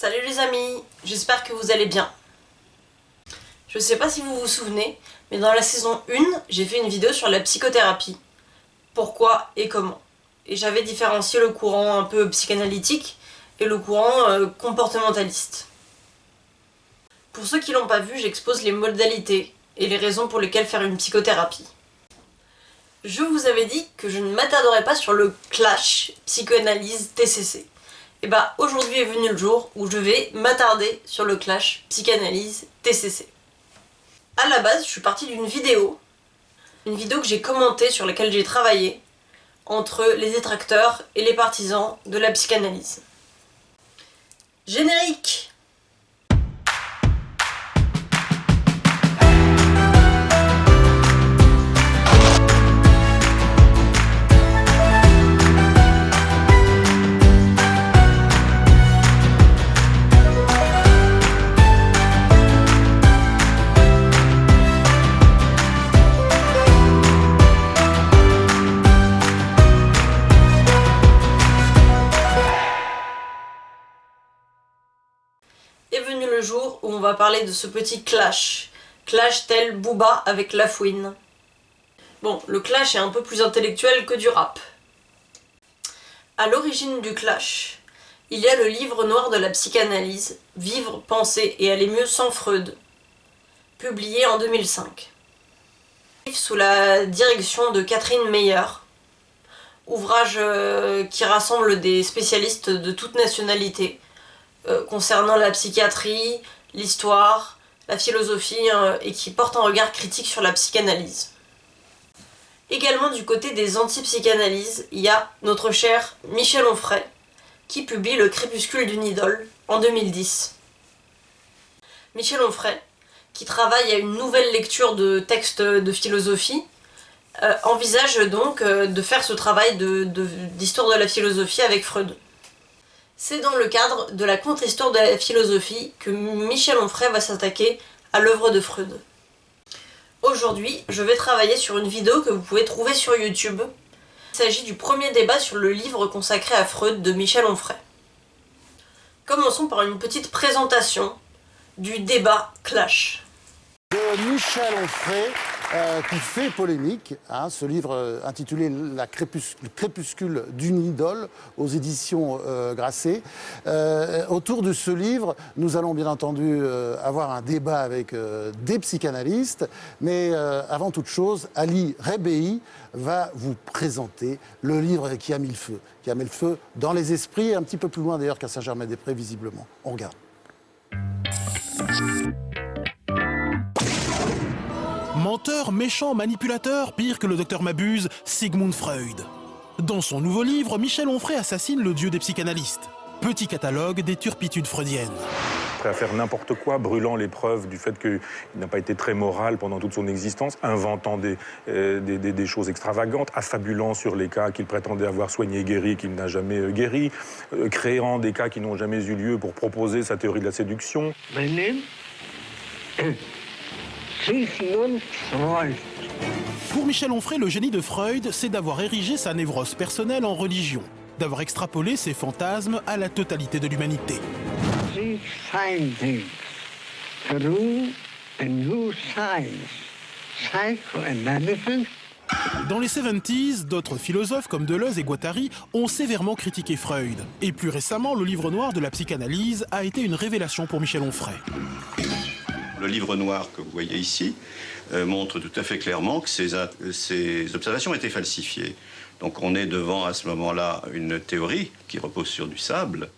Salut les amis, j'espère que vous allez bien. Je sais pas si vous vous souvenez, mais dans la saison 1, j'ai fait une vidéo sur la psychothérapie. Pourquoi et comment. Et j'avais différencié le courant un peu psychanalytique et le courant comportementaliste. Pour ceux qui l'ont pas vu, j'expose les modalités et les raisons pour lesquelles faire une psychothérapie. Je vous avais dit que je ne m'attarderais pas sur le clash psychanalyse-TCC. Et bah aujourd'hui est venu le jour où je vais m'attarder sur le clash psychanalyse-TCC. À la base, je suis partie d'une vidéo que j'ai commentée, sur laquelle j'ai travaillé, entre les détracteurs et les partisans de la psychanalyse. Générique! Est venu le jour où on va parler de ce petit clash tel Booba avec La Fouine. Bon, le clash est un peu plus intellectuel que du rap. À l'origine du clash, il y a le livre noir de la psychanalyse, Vivre, penser et aller mieux sans Freud, publié en 2005. Sous la direction de Catherine Meyer, ouvrage qui rassemble des spécialistes de toute nationalité, concernant la psychiatrie, l'histoire, la philosophie, et qui porte un regard critique sur la psychanalyse. Également du côté des anti-psychanalyses, il y a notre cher Michel Onfray, qui publie Le crépuscule d'une idole en 2010. Michel Onfray, qui travaille à une nouvelle lecture de textes de philosophie, envisage donc de faire ce travail d'histoire de la philosophie avec Freud. C'est dans le cadre de la contre-histoire de la philosophie que Michel Onfray va s'attaquer à l'œuvre de Freud. Aujourd'hui, je vais travailler sur une vidéo que vous pouvez trouver sur YouTube. Il s'agit du premier débat sur le livre consacré à Freud de Michel Onfray. Commençons par une petite présentation du débat clash. De Michel Onfray, qui fait polémique, ce livre intitulé Le crépuscule d'une idole, aux éditions Grasset. Autour de ce livre, nous allons bien entendu avoir un débat avec des psychanalystes, mais avant toute chose, Ali Rebéi va vous présenter le livre qui a mis le feu dans les esprits, un petit peu plus loin d'ailleurs qu'à Saint-Germain-des-Prés, visiblement. On regarde. Menteur, méchant, manipulateur, pire que le docteur Mabuse, Sigmund Freud. Dans son nouveau livre, Michel Onfray assassine le dieu des psychanalystes. Petit catalogue des turpitudes freudiennes. Prêt à faire n'importe quoi, brûlant les preuves du fait qu'il n'a pas été très moral pendant toute son existence, inventant des choses extravagantes, affabulant sur les cas qu'il prétendait avoir soignés et guéris, qu'il n'a jamais guéris, créant des cas qui n'ont jamais eu lieu pour proposer sa théorie de la séduction. Sigmund Freud. Pour Michel Onfray, le génie de Freud, c'est d'avoir érigé sa névrose personnelle en religion, d'avoir extrapolé ses fantasmes à la totalité de l'humanité. Dans les 70s, d'autres philosophes comme Deleuze et Guattari ont sévèrement critiqué Freud. Et plus récemment, le livre noir de la psychanalyse a été une révélation pour Michel Onfray. Le livre noir que vous voyez ici montre tout à fait clairement que ces observations étaient falsifiées. Donc on est devant à ce moment-là une théorie qui repose sur du sable.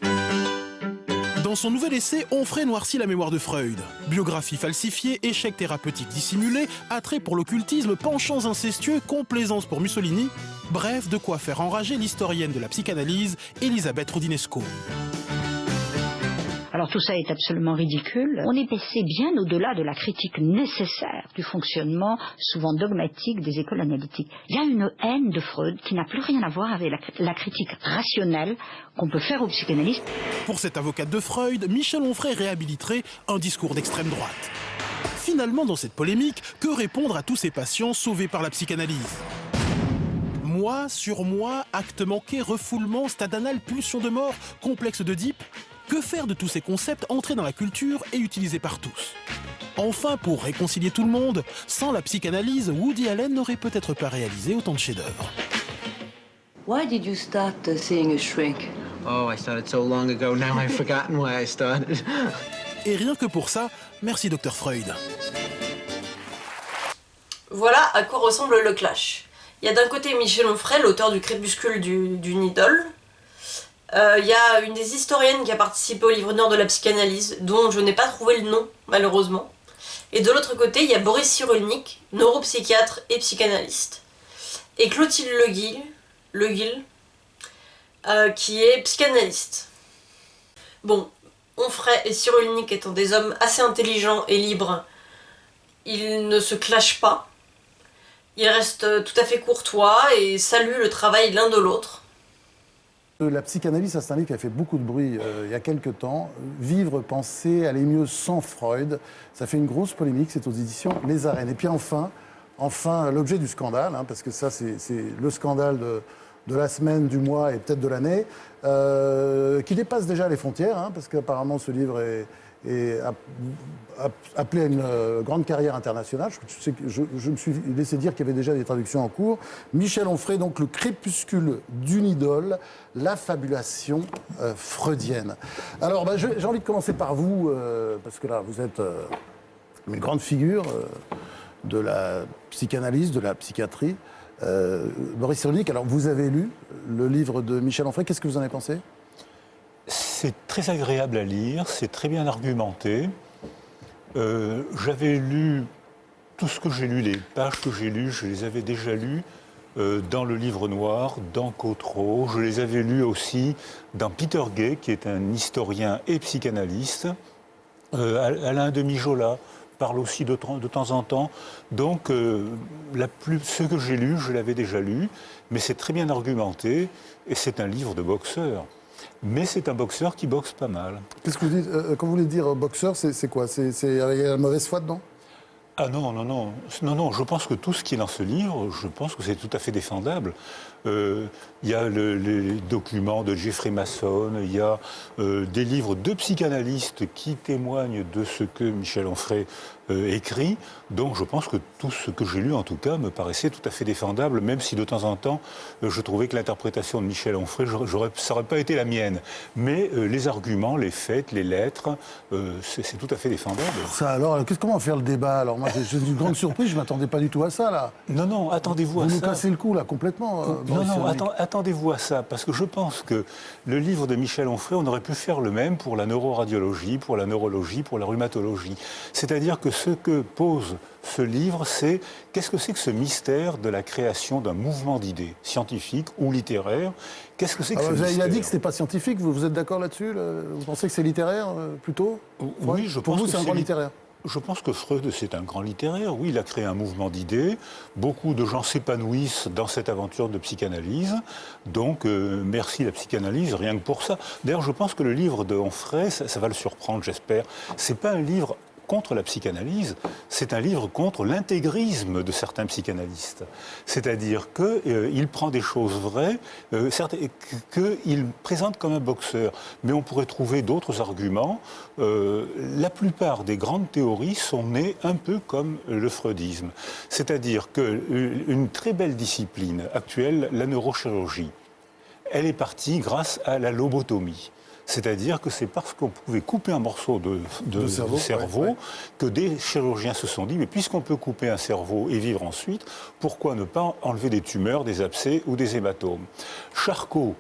Dans son nouvel essai, Onfray noircit la mémoire de Freud. Biographie falsifiée, échec thérapeutique dissimulé, attrait pour l'occultisme, penchants incestueux, complaisance pour Mussolini. Bref, de quoi faire enrager l'historienne de la psychanalyse, Elisabeth Roudinesco. Alors tout ça est absolument ridicule. On est passé bien au-delà de la critique nécessaire du fonctionnement, souvent dogmatique, des écoles analytiques. Il y a une haine de Freud qui n'a plus rien à voir avec la critique rationnelle qu'on peut faire aux psychanalystes. Pour cette avocate de Freud, Michel Onfray réhabiliterait un discours d'extrême droite. Finalement, dans cette polémique, que répondre à tous ces patients sauvés par la psychanalyse ? Moi, sur moi, acte manqué, refoulement, stade anal, pulsion de mort, complexe d'Oedipe. Que faire de tous ces concepts entrés dans la culture et utilisés par tous? Enfin, pour réconcilier tout le monde, sans la psychanalyse, Woody Allen n'aurait peut-être pas réalisé autant de chefs-d'œuvre. Why did you start seeing a shrink? Oh, I started so long ago, now I've forgotten why I started. Et rien que pour ça, merci Dr Freud. Voilà à quoi ressemble le clash. Il y a d'un côté Michel Onfray, l'auteur du Crépuscule d'une idole. Il y a une des historiennes qui a participé au livre noir de la psychanalyse, dont je n'ai pas trouvé le nom, malheureusement. Et de l'autre côté, il y a Boris Cyrulnik, neuropsychiatre et psychanalyste. Et Clotilde Le Guil, qui est psychanalyste. Bon, Onfray et Cyrulnik étant des hommes assez intelligents et libres, ils ne se clashent pas. Ils restent tout à fait courtois et saluent le travail l'un de l'autre. La psychanalyse, c'est un livre qui a fait beaucoup de bruit il y a quelques temps. Vivre, penser, aller mieux sans Freud. Ça fait une grosse polémique, c'est aux éditions Les Arènes. Et puis enfin l'objet du scandale, hein, parce que ça c'est le scandale de la semaine, du mois et peut-être de l'année, qui dépasse déjà les frontières, hein, parce qu'apparemment ce livre est appelé à une grande carrière internationale. Je me suis laissé dire qu'il y avait déjà des traductions en cours. Michel Onfray, donc Le Crépuscule d'une idole, la fabulation freudienne. Alors, j'ai envie de commencer par vous, parce que là, vous êtes une grande figure de la psychanalyse, de la psychiatrie. Boris Cyrulnik, alors vous avez lu le livre de Michel Onfray, qu'est-ce que vous en avez pensé ? C'est très agréable à lire, c'est très bien argumenté. J'avais lu tout ce que j'ai lu, les pages que j'ai lues, je les avais déjà lues dans le livre noir, dans Cotreau. Je les avais lues aussi dans Peter Gay, qui est un historien et psychanalyste. Alain de Mijola parle aussi de temps en temps. Donc, ce que j'ai lu, je l'avais déjà lu, mais c'est très bien argumenté et c'est un livre de boxeur. Mais c'est un boxeur qui boxe pas mal. Qu'est-ce que vous dites quand vous voulez dire boxeur, c'est quoi? Il y a la mauvaise foi dedans? Ah non, je pense que tout ce qui est dans ce livre, je pense que c'est tout à fait défendable. Il y a les documents de Jeffrey Masson, il y a des livres de psychanalystes qui témoignent de ce que Michel Onfray écrit. Donc je pense que tout ce que j'ai lu, en tout cas, me paraissait tout à fait défendable, même si de temps en temps, je trouvais que l'interprétation de Michel Onfray, ça n'aurait pas été la mienne. Mais les arguments, les faits, les lettres, c'est tout à fait défendable. Ça alors, comment faire le débat? Alors moi, j'ai une grande surprise, je ne m'attendais pas du tout à ça, là. Non, attendez-vous à ça. Vous nous cassez le cou, là, complètement. Non, attendez-vous à ça, parce que je pense que le livre de Michel Onfray, on aurait pu faire le même pour la neuroradiologie, pour la neurologie, pour la rhumatologie. C'est-à-dire que ce que pose ce livre, c'est qu'est-ce que c'est que ce mystère de la création d'un mouvement d'idées, scientifique ou littéraire? Qu'est-ce que c'est que ce mystère? Il a dit que ce n'était pas scientifique, vous êtes d'accord là-dessus? Vous pensez que c'est littéraire, plutôt? Oui, je pense pour vous, que c'est un grand littéraire. Je pense que Freud, c'est un grand littéraire. Oui, il a créé un mouvement d'idées. Beaucoup de gens s'épanouissent dans cette aventure de psychanalyse. Donc, merci la psychanalyse, rien que pour ça. D'ailleurs, je pense que le livre de Onfray, ça va le surprendre, j'espère. C'est pas un livre contre la psychanalyse, c'est un livre contre l'intégrisme de certains psychanalystes. C'est-à-dire qu'il prend des choses vraies, qu'il présente comme un boxeur. Mais on pourrait trouver d'autres arguments. La plupart des grandes théories sont nées un peu comme le freudisme. C'est-à-dire qu'une très belle discipline actuelle, la neurochirurgie, elle est partie grâce à la lobotomie. C'est-à-dire que c'est parce qu'on pouvait couper un morceau de cerveau que des chirurgiens se sont dit, mais puisqu'on peut couper un cerveau et vivre ensuite, pourquoi ne pas enlever des tumeurs, des abcès ou des hématomes? Charcot,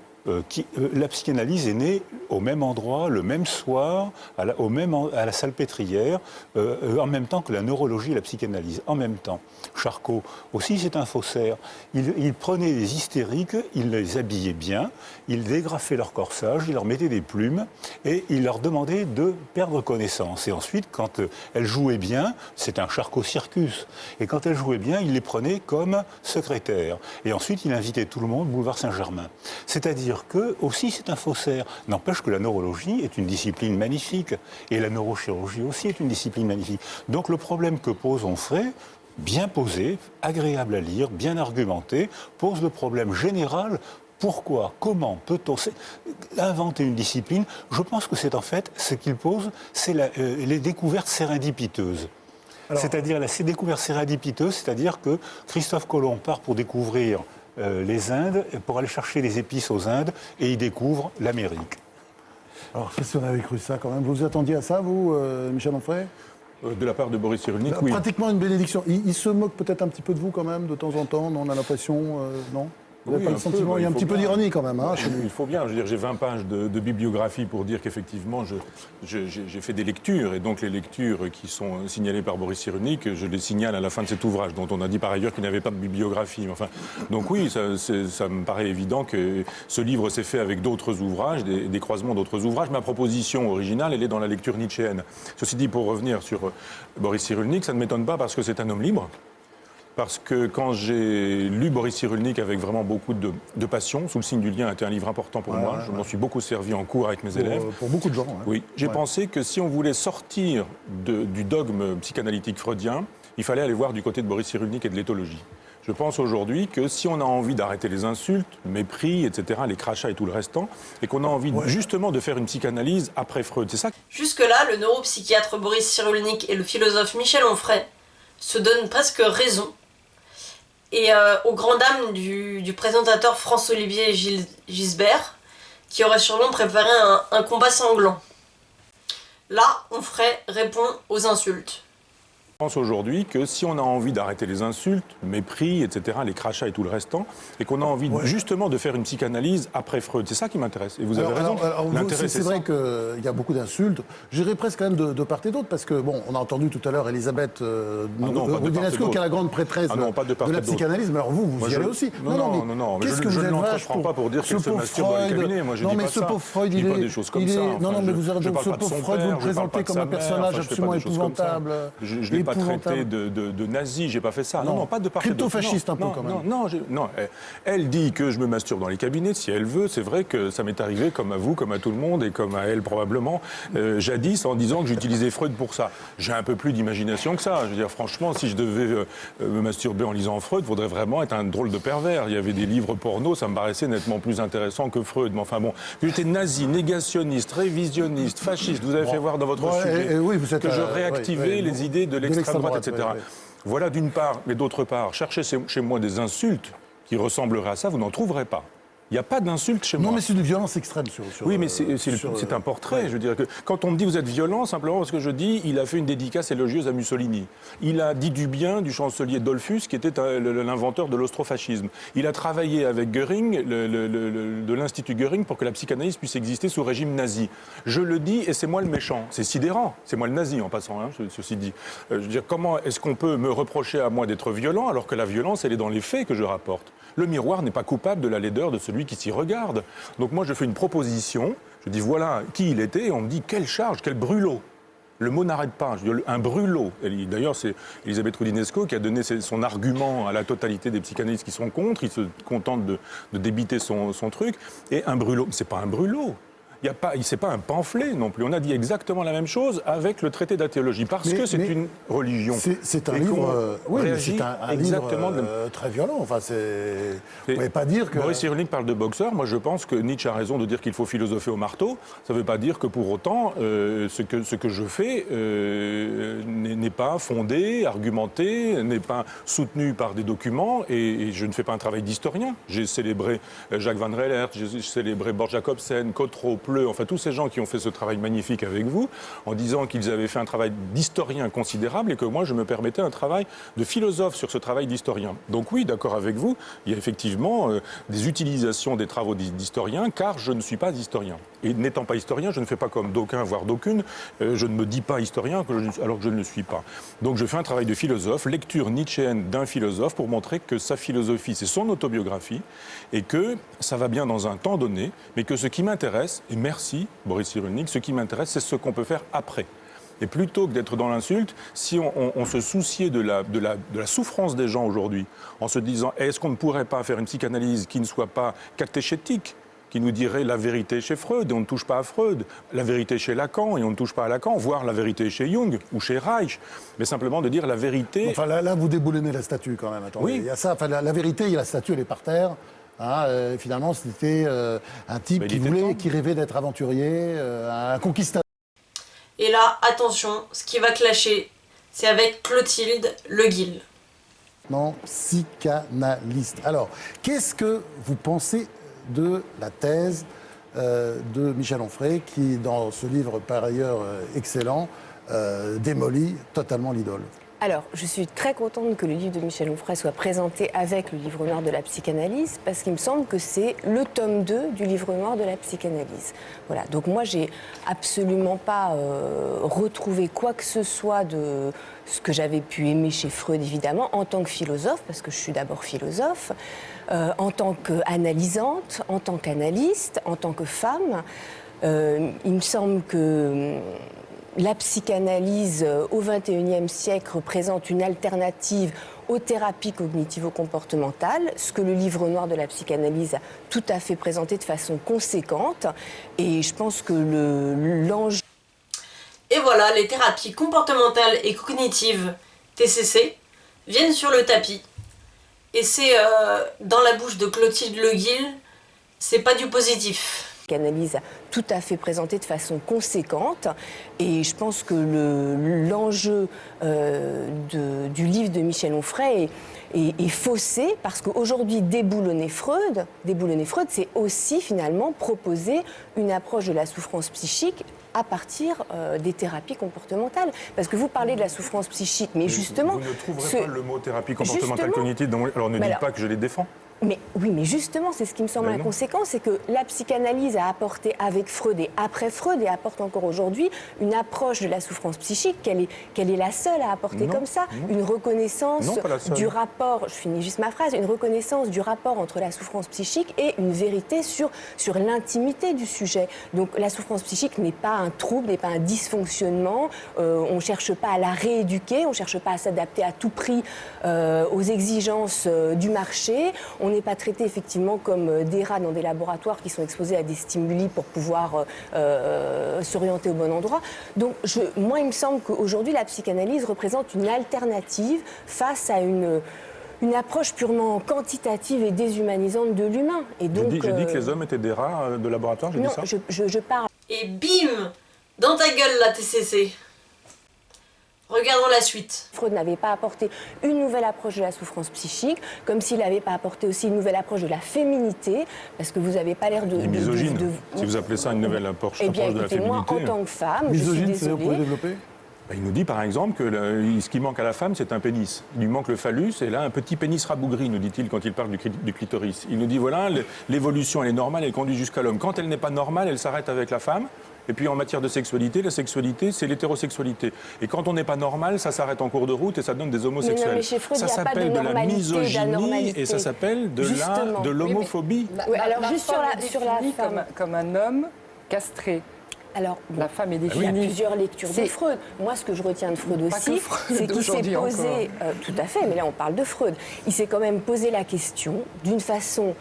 la psychanalyse est née au même endroit, le même soir, à la Salpêtrière, en même temps que la neurologie et la psychanalyse, en même temps. Charcot aussi, c'est un faussaire. Il prenait des hystériques, il les habillait bien, il dégrafait leur corsage, il leur mettait des plumes et il leur demandait de perdre connaissance. Et ensuite, quand elles jouaient bien, c'est un Charcot-circus. Et quand elles jouaient bien, il les prenait comme secrétaires. Et ensuite, il invitait tout le monde au boulevard Saint-Germain. C'est-à-dire que, aussi, c'est un faussaire. N'empêche que la neurologie est une discipline magnifique. Et la neurochirurgie aussi est une discipline magnifique. Donc le problème que pose Onfray, bien posé, agréable à lire, bien argumenté, pose le problème général Pourquoi, comment peut-on inventer une discipline? Je pense que c'est en fait, ce qu'il pose, c'est les découvertes sérendipiteuses. C'est-à-dire ces découvertes sérendipiteuses, c'est-à-dire que Christophe Colomb part pour découvrir les Indes, pour aller chercher les épices aux Indes, et il découvre l'Amérique. Alors, si on avait cru ça quand même, vous vous attendiez à ça, vous, Michel Onfray? De la part de Boris Cyrulnik, oui. Pratiquement une bénédiction. Il se moque peut-être un petit peu de vous quand même, de temps en temps, non? On a l'impression, non? Vous n'avez pas le sentiment? Il y a un petit peu d'ironie quand même, hein, chez lui. Il faut bien. Je veux dire, j'ai 20 pages de bibliographie pour dire qu'effectivement, j'ai fait des lectures. Et donc, les lectures qui sont signalées par Boris Cyrulnik, je les signale à la fin de cet ouvrage, dont on a dit par ailleurs qu'il n'avait pas de bibliographie. Enfin, donc oui, ça me paraît évident que ce livre s'est fait avec d'autres ouvrages, des croisements d'autres ouvrages. Ma proposition originale, elle est dans la lecture nietzschéenne. Ceci dit, pour revenir sur Boris Cyrulnik, ça ne m'étonne pas parce que c'est un homme libre. Parce que quand j'ai lu Boris Cyrulnik avec vraiment beaucoup de passion, Sous le signe du lien a été un livre important pour moi, je m'en suis beaucoup servi en cours avec mes élèves. Pour beaucoup de gens. Hein. Oui, j'ai pensé que si on voulait sortir du dogme psychanalytique freudien, il fallait aller voir du côté de Boris Cyrulnik et de l'éthologie. Je pense aujourd'hui que si on a envie d'arrêter les insultes, le mépris, etc., les crachats et tout le restant, et qu'on a envie justement de faire une psychanalyse après Freud, c'est ça? Jusque-là, le neuropsychiatre Boris Cyrulnik et le philosophe Michel Onfray se donnent presque raison. Et aux grandes dames du présentateur François-Olivier Gisbert, qui aurait sûrement préparé un combat sanglant. Là, Onfray répond aux insultes. Je pense aujourd'hui que si on a envie d'arrêter les insultes, le mépris, etc., les crachats et tout le restant, et qu'on a envie justement de faire une psychanalyse après Freud, c'est ça qui m'intéresse. Et vous avez raison. C'est vrai qu'il y a beaucoup d'insultes. J'irais presque quand même de part et d'autre, parce que, bon, on a entendu tout à l'heure Elisabeth Roudinesco, qui est la grande prêtresse de la psychanalyse, mais alors vous y allez aussi. Non, mais je ne l'entreprends pas pour dire qu'il se masturbe dans les cabinets. Moi, je dis pas ça. Ce pauvre Freud, il est... des choses comme ça. Non, mais vous avez raison. Ce pauvre Freud, vous le présentez comme un personnage absolument épouvantable. Je ne l'ai pas traité de nazi, j'ai pas fait ça. Non, pas de part et d'autre. Crypto-fasciste un peu quand même. Non, elle dit que je me masturbe dans les cabinets, si elle veut. C'est vrai que ça m'est arrivé, comme à vous, comme à tout le monde, et comme à elle probablement, jadis, en disant que j'utilisais Freud pour ça. J'ai un peu plus d'imagination que ça. Je veux dire, franchement, si je devais me masturber en lisant Freud, il faudrait vraiment être un drôle de pervers. Il y avait des livres porno, ça me paraissait nettement plus intéressant que Freud. Mais enfin bon, j'étais nazi, négationniste, révisionniste, fasciste. Vous avez fait voir dans votre sujet que je réactivais les idées de l'extrême droite, etc. Voilà d'une part, mais d'autre part, cherchez chez moi des insultes qui ressembleraient à ça, vous n'en trouverez pas. Il n'y a pas d'insulte chez moi. Non, mais c'est une violence extrême oui, mais c'est un portrait. Je veux dire que quand on me dit vous êtes violent, simplement parce que je dis il a fait une dédicace élogieuse à Mussolini. Il a dit du bien du chancelier Dollfuss, qui était l'inventeur de l'austrofascisme. Il a travaillé avec Göring, de l'Institut Göring, pour que la psychanalyse puisse exister sous régime nazi. Je le dis et c'est moi le méchant. C'est sidérant. C'est moi le nazi en passant, hein, ceci dit. Je veux dire, comment est-ce qu'on peut me reprocher à moi d'être violent alors que la violence, elle est dans les faits que je rapporte? Le miroir n'est pas coupable de la laideur de celui qui s'y regarde. Donc moi, je fais une proposition, je dis voilà qui il était, et on me dit quelle charge, quel brûlot. Le mot n'arrête pas, je dis un brûlot. D'ailleurs, c'est Elisabeth Roudinesco qui a donné son argument à la totalité des psychanalystes qui sont contre, ils se contentent de débiter son truc, et un brûlot. Mais c'est pas un brûlot. C'est pas un pamphlet non plus. On a dit exactement la même chose avec le traité d'athéologie, parce que c'est une religion. C'est un livre, c'est un livre très violent. Enfin, vous ne pouvez pas dire que... Boris Cyrulnik parle de boxeur. Moi, je pense que Nietzsche a raison de dire qu'il faut philosopher au marteau. Ça ne veut pas dire que pour autant, ce que je fais n'est pas fondé, argumenté, n'est pas soutenu par des documents, et je ne fais pas un travail d'historien. J'ai célébré Jacques Van Rellert, j'ai célébré Bort Jacobsen, Cotreau, enfin tous ces gens qui ont fait ce travail magnifique avec vous, en disant qu'ils avaient fait un travail d'historien considérable et que moi je me permettais un travail de philosophe sur ce travail d'historien. Donc oui, d'accord avec vous, il y a effectivement des utilisations des travaux d'historien, car je ne suis pas historien. Et n'étant pas historien, je ne fais pas comme d'aucuns, voire d'aucune, je ne me dis pas historien alors que je ne le suis pas. Donc je fais un travail de philosophe, lecture nietzschéenne d'un philosophe pour montrer que sa philosophie, c'est son autobiographie, et que ça va bien dans un temps donné, mais que ce qui m'intéresse, et merci Boris Cyrulnik, ce qui m'intéresse, c'est ce qu'on peut faire après. Et plutôt que d'être dans l'insulte, si on se souciait de la souffrance des gens aujourd'hui, en se disant est-ce qu'on ne pourrait pas faire une psychanalyse qui ne soit pas catéchétique, qui nous dirait la vérité chez Freud et on ne touche pas à Freud, la vérité chez Lacan et on ne touche pas à Lacan, voire la vérité chez Jung ou chez Reich, mais simplement de dire la vérité... Enfin là vous déboulonnez la statue quand même, attendez. Oui. Il y a ça, enfin, la vérité, la statue elle est par terre. Finalement, c'était un type qui rêvait d'être aventurier, un conquistador. Et là, attention, ce qui va clasher, c'est avec Clotilde Le Guil. Non, psychanalyste. Alors, qu'est-ce que vous pensez de la thèse de Michel Onfray, qui, dans ce livre par ailleurs excellent, démolit totalement l'idole? Alors, je suis très contente que le livre de Michel Onfray soit présenté avec le livre noir de la psychanalyse, parce qu'il me semble que c'est le tome 2 du livre noir de la psychanalyse. Voilà, donc moi, j'ai absolument pas retrouvé quoi que ce soit de ce que j'avais pu aimer chez Freud, évidemment, en tant que philosophe, parce que je suis d'abord philosophe, en tant qu'analysante, en tant qu'analyste, en tant que femme. Il me semble que la psychanalyse au XXIe siècle représente une alternative aux thérapies cognitivo-comportementales, ce que le livre noir de la psychanalyse a tout à fait présenté de façon conséquente. Et je pense que l'enjeu... Et voilà, les thérapies comportementales et cognitives, TCC, viennent sur le tapis. Et c'est dans la bouche de Clotilde Le Guil, c'est pas du positif. Analyse a tout à fait présenté de façon conséquente, et je pense que l'enjeu du livre de Michel Onfray est faussé, parce qu'aujourd'hui déboulonner Freud, c'est aussi finalement proposer une approche de la souffrance psychique à partir des thérapies comportementales. Parce que vous parlez de la souffrance psychique, mais justement... Vous ne trouverez pas le mot thérapie comportementale cognitive, alors ne dites pas que je les défends. Mais oui, mais justement, c'est ce qui me semble inconséquent, c'est que la psychanalyse a apporté avec Freud et après Freud, et apporte encore aujourd'hui, une approche de la souffrance psychique qu'elle est la seule à apporter comme ça. Une reconnaissance du rapport, je finis juste ma phrase, une reconnaissance du rapport entre la souffrance psychique et une vérité sur l'intimité du sujet. Donc la souffrance psychique n'est pas un trouble, n'est pas un dysfonctionnement, on ne cherche pas à la rééduquer, on ne cherche pas à s'adapter à tout prix aux exigences du marché. On n'est pas traité effectivement comme des rats dans des laboratoires qui sont exposés à des stimuli pour pouvoir s'orienter au bon endroit. Donc moi, il me semble qu'aujourd'hui, la psychanalyse représente une alternative face à une approche purement quantitative et déshumanisante de l'humain. Et donc, j'ai dit que les hommes étaient des rats de laboratoire, j'ai dit ça? Je parle... Et bim! Dans ta gueule, la TCC. Regardons la suite. Freud n'avait pas apporté une nouvelle approche de la souffrance psychique, comme s'il n'avait pas apporté aussi une nouvelle approche de la féminité, parce que vous n'avez pas l'air de... Il est misogyne, si vous appelez ça une nouvelle approche de la féminité. Eh bien, écoutez, moi, en tant que femme, misogyne, je suis désolée... Vous pouvez développer? Il nous dit par exemple que ce qui manque à la femme, c'est un pénis. Il lui manque le phallus et là un petit pénis rabougri, nous dit-il quand il parle du clitoris. Il nous dit voilà, l'évolution elle est normale, elle conduit jusqu'à l'homme. Quand elle n'est pas normale, elle s'arrête avec la femme. Et puis en matière de sexualité, la sexualité, c'est l'hétérosexualité. Et quand on n'est pas normal, ça s'arrête en cours de route et ça donne des homosexuels. Mais Freud, ça s'appelle de la misogynie et ça s'appelle de l'homophobie. Oui, alors juste sur la femme comme un homme castré. Alors, la femme est définie. Il y a plusieurs lectures de Freud. Moi, ce que je retiens de Freud aussi, c'est qu'il s'est posé... tout à fait, mais là, on parle de Freud. Il s'est quand même posé la question d'une façon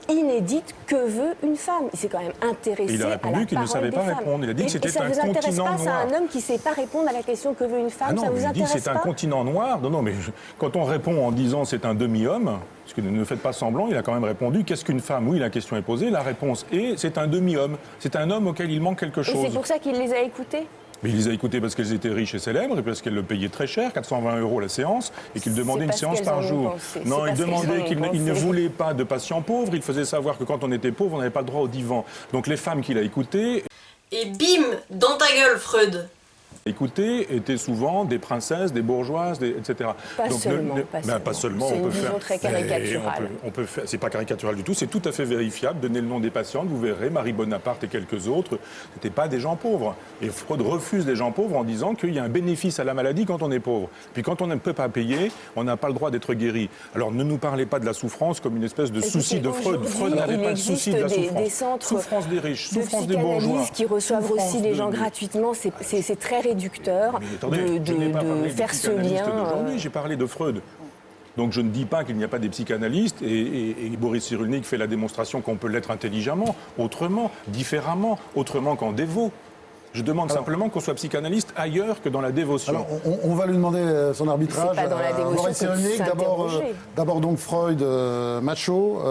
inédite, que veut une femme? Il s'est quand même intéressé à la parole des femmes. Il a répondu qu'il ne savait pas répondre. Il a dit que c'était un continent noir. Et ça ne vous intéresse pas, c'est un homme qui ne sait pas répondre à la question que veut une femme? Non, ça vous intéresse pas? Il dit c'est un continent noir. Non, mais quand on répond en disant c'est un demi-homme, parce que ne faites pas semblant, il a quand même répondu qu'est-ce qu'une femme? Oui, la question est posée, la réponse est c'est un demi-homme. C'est un homme auquel il manque quelque chose. Et c'est pour ça qu'il les a écoutés? Mais il les a écoutés parce qu'elles étaient riches et célèbres et parce qu'elles le payaient très cher, 420 € la séance, et qu'il demandait une séance par jour. Non, il demandait qu'il ne voulait pas de patients pauvres, il faisait savoir que quand on était pauvre, on n'avait pas le droit au divan. Donc les femmes qu'il a écoutées... Et bim, dans ta gueule, Freud. Écoutées étaient souvent des princesses, des bourgeoises, etc. Pas seulement. C'est une vision très caricaturale. C'est pas caricatural du tout, c'est tout à fait vérifiable. Donnez le nom des patientes, vous verrez, Marie Bonaparte et quelques autres, c'était pas des gens pauvres. Et Freud refuse les gens pauvres en disant qu'il y a un bénéfice à la maladie quand on est pauvre. Puis quand on ne peut pas payer, on n'a pas le droit d'être guéri. Alors ne nous parlez pas de la souffrance comme une espèce de souci de Freud. Freud n'avait pas de souci de la souffrance. Des centres souffrance des riches, souffrance des bourgeois. Qui reçoivent aussi les gens gratuitement, c'est très réducteur de faire ce lien. Aujourd'hui, j'ai parlé de Freud. Donc je ne dis pas qu'il n'y a pas des psychanalystes et Boris Cyrulnik fait la démonstration qu'on peut l'être intelligemment, autrement, différemment, autrement qu'en dévot. Je demande simplement qu'on soit psychanalyste ailleurs que dans la dévotion. Alors, on va lui demander son arbitrage. C'est pas dans la dévotion. Boris Cyrulnik, d'abord donc Freud, macho.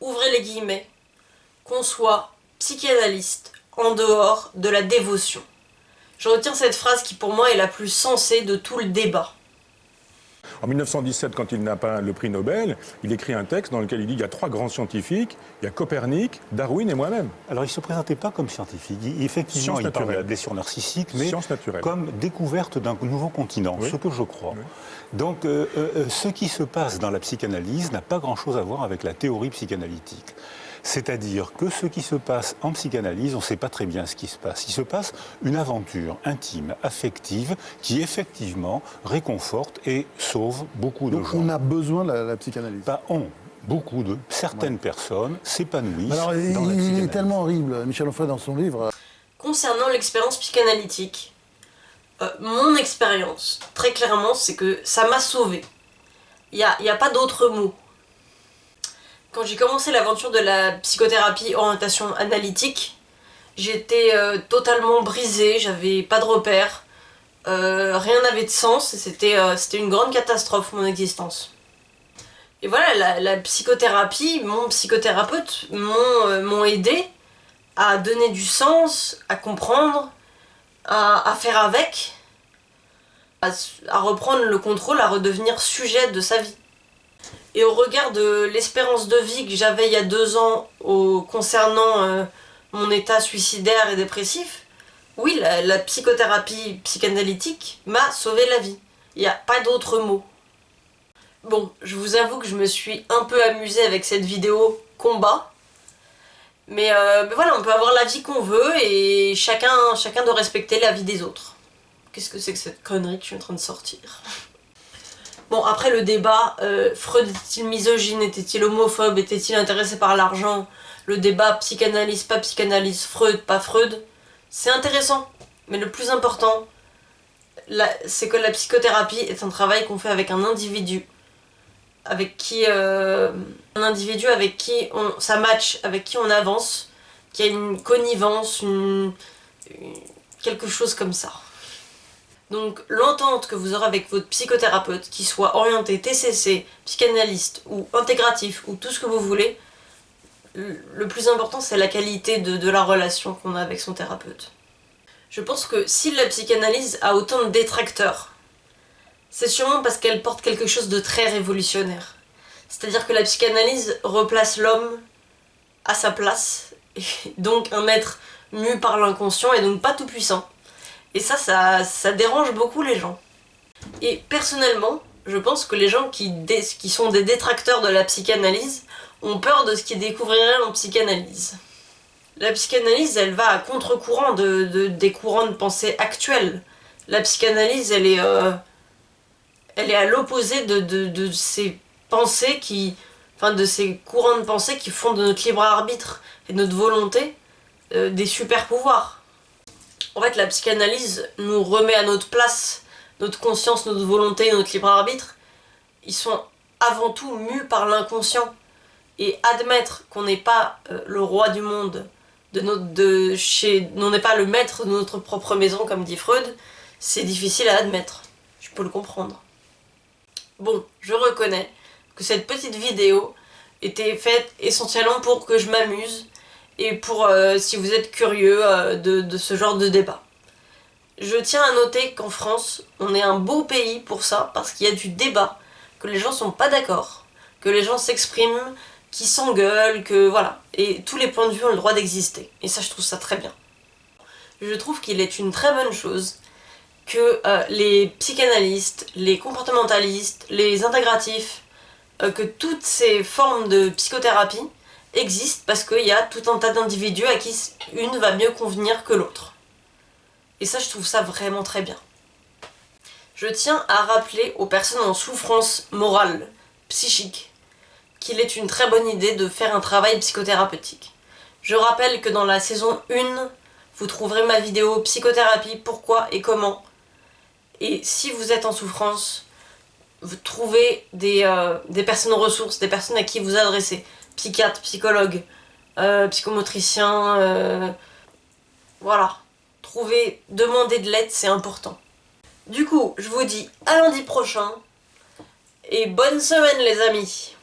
Ouvrez les guillemets, qu'on soit psychanalyste en dehors de la dévotion. Je retiens cette phrase qui pour moi est la plus sensée de tout le débat. En 1917, quand il n'a pas le prix Nobel, il écrit un texte dans lequel il dit qu'il y a 3 grands scientifiques, il y a Copernic, Darwin et moi-même. Alors il ne se présentait pas comme scientifique. Effectivement, il parle de la blessure narcissique, mais comme découverte d'un nouveau continent, ce que je crois. Oui. Donc ce qui se passe dans la psychanalyse n'a pas grand-chose à voir avec la théorie psychanalytique. C'est-à-dire que ce qui se passe en psychanalyse, on ne sait pas très bien ce qui se passe. Il se passe une aventure intime, affective, qui effectivement réconforte et sauve beaucoup de gens. Donc on a besoin de la psychanalyse. Certaines personnes s'épanouissent alors, dans la psychanalyse. Il est tellement horrible, Michel Onfray, dans son livre. Concernant l'expérience psychanalytique, mon expérience, très clairement, c'est que ça m'a sauvée. Il n'y a pas d'autre mot. Quand j'ai commencé l'aventure de la psychothérapie orientation analytique, j'étais totalement brisée, j'avais pas de repères, rien n'avait de sens, et c'était une grande catastrophe, mon existence. Et voilà, la psychothérapie, mon psychothérapeute m'ont aidé à donner du sens, à comprendre, à faire avec, à reprendre le contrôle, à redevenir sujet de sa vie. Et au regard de l'espérance de vie que j'avais il y a 2 ans concernant mon état suicidaire et dépressif, oui, la psychothérapie psychanalytique m'a sauvé la vie. Il n'y a pas d'autre mot. Bon, je vous avoue que je me suis un peu amusée avec cette vidéo combat. Mais voilà, on peut avoir la vie qu'on veut et chacun doit respecter la vie des autres. Qu'est-ce que c'est que cette connerie que je suis en train de sortir ? Bon, après le débat, Freud était-il misogyne, était-il homophobe, était-il intéressé par l'argent, le débat psychanalyse, pas psychanalyse, Freud, pas Freud, c'est intéressant. Mais le plus important, c'est que la psychothérapie est un travail qu'on fait avec un individu, avec qui ça match, avec qui on avance, qui a une connivence, quelque chose comme ça. Donc l'entente que vous aurez avec votre psychothérapeute, qui soit orienté TCC, psychanalyste ou intégratif ou tout ce que vous voulez, le plus important c'est la qualité de la relation qu'on a avec son thérapeute. Je pense que si la psychanalyse a autant de détracteurs, c'est sûrement parce qu'elle porte quelque chose de très révolutionnaire. C'est-à-dire que la psychanalyse replace l'homme à sa place, et donc un être mu par l'inconscient et donc pas tout puissant. Et ça dérange beaucoup les gens. Et personnellement, je pense que les gens qui sont des détracteurs de la psychanalyse ont peur de ce qu'ils découvriraient en psychanalyse. La psychanalyse, elle va à contre-courant des courants de pensée actuels. La psychanalyse, elle est à l'opposé de ces pensées de ces courants de pensée qui font de notre libre arbitre et de notre volonté des super pouvoirs. En fait, la psychanalyse nous remet à notre place, notre conscience, notre volonté, notre libre arbitre. Ils sont avant tout mus par l'inconscient. Et admettre qu'on n'est pas le roi du monde, on n'est pas le maître de notre propre maison, comme dit Freud, c'est difficile à admettre. Je peux le comprendre. Bon, je reconnais que cette petite vidéo était faite essentiellement pour que je m'amuse, et pour si vous êtes curieux de ce genre de débat. Je tiens à noter qu'en France, on est un beau pays pour ça, parce qu'il y a du débat, que les gens sont pas d'accord, que les gens s'expriment, qu'ils s'engueulent, que voilà. Et tous les points de vue ont le droit d'exister. Et ça, je trouve ça très bien. Je trouve qu'il est une très bonne chose que les psychanalystes, les comportementalistes, les intégratifs, que toutes ces formes de psychothérapie existe parce qu'il y a tout un tas d'individus à qui une va mieux convenir que l'autre. Et ça, je trouve ça vraiment très bien. Je tiens à rappeler aux personnes en souffrance morale, psychique, qu'il est une très bonne idée de faire un travail psychothérapeutique. Je rappelle que dans la saison 1, vous trouverez ma vidéo psychothérapie, pourquoi et comment. Et si vous êtes en souffrance, vous trouvez des personnes ressources, des personnes à qui vous adresser. Psychiatre, psychologue, psychomotricien, voilà. Demander de l'aide, c'est important. Du coup, je vous dis à lundi prochain, et bonne semaine les amis.